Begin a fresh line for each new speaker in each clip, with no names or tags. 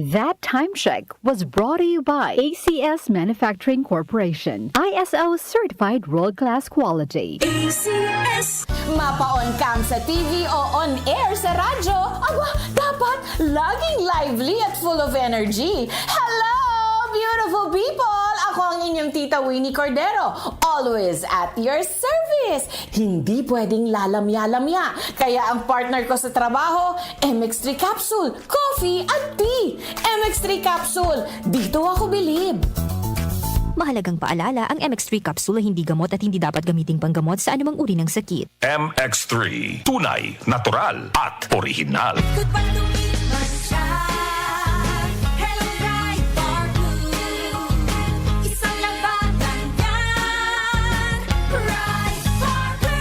That time check was brought to you by ACS Manufacturing Corporation, ISO certified world-class quality.
ACS! Mapa-on cam sa TV o on air sa radyo, aba, dapat laging lively at full of energy. Hello, beautiful people! Ako ang inyong tita Winnie Cordero, always at your service. Hindi pwedeng lalamya-lamya. Kaya ang partner ko sa trabaho, MX3 Capsule, coffee at tea. MX3 Capsule, dito ako bilib.
Mahalagang paalala, ang MX3 capsule ay hindi gamot at hindi dapat gamiting panggamot sa anumang uri ng sakit.
MX3, tunay, natural at original.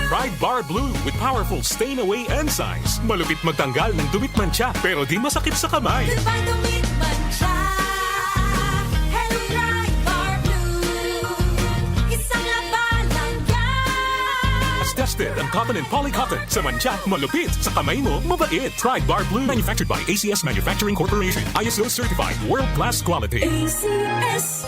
Ride Bar Blue with powerful stain-away enzymes. Malupit magtanggal ng dumit mancha pero di masakit sa kamay. As tested ang cotton and polycotton. Sa mancha, malupit. Sa kamay mo, mabait. Ride Bar Blue. Manufactured by ACS Manufacturing Corporation. ISO certified world-class quality.
ACS!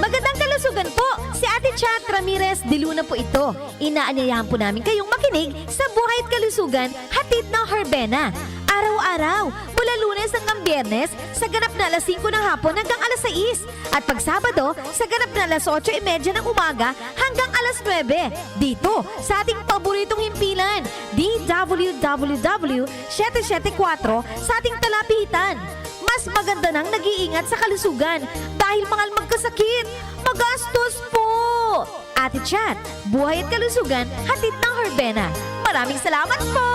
Magandang kalusugan po! Si Ate Chat Ramirez de Luna po ito. Inaanyayahan po namin kayong makinig sa Buhay at Kalusugan, hatid ng Herbena. Araw-araw, mula Lunes hanggang Biyernes, sa ganap na alas 5 ng hapon hanggang alas 6. At pag Sabado, sa ganap na alas 8:30 ng umaga hanggang alas 9. Dito, sa ating paboritong himpilan, DWWW 774 sa ating talapitan. Mas maganda nang nag-iingat sa kalusugan dahil mahal magkasakit. Magastos po! Ate Chat, Buhay at Kalusugan, hatid ng Herbena. Maraming salamat po!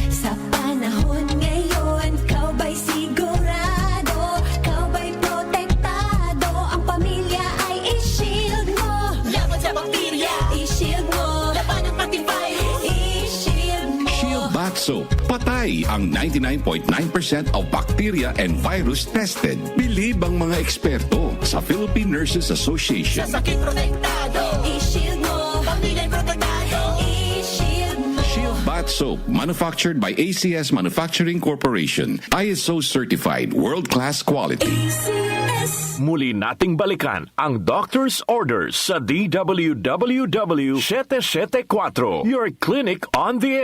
Sa panahon ngayon, kau ba'y sigurado? Kau ba'y protektado? Ang pamilya ay i-shield mo. Laban sa bakterya, i-shield mo. Laban ang pating virus, i-shield mo.
Shield Bath Soap. Patay ang 99.9% of bacteria and virus tested. Bilib ang mga eksperto sa Philippine Nurses Association.
Sa sakit protektado, i-shield mo. Pamilya protektado, i-shield mo.
Shield Bath Soap, manufactured by ACS Manufacturing Corporation. ISO certified world-class quality.
ACS!
Muli nating balikan ang doctor's orders sa DWWW 774, your clinic on the air.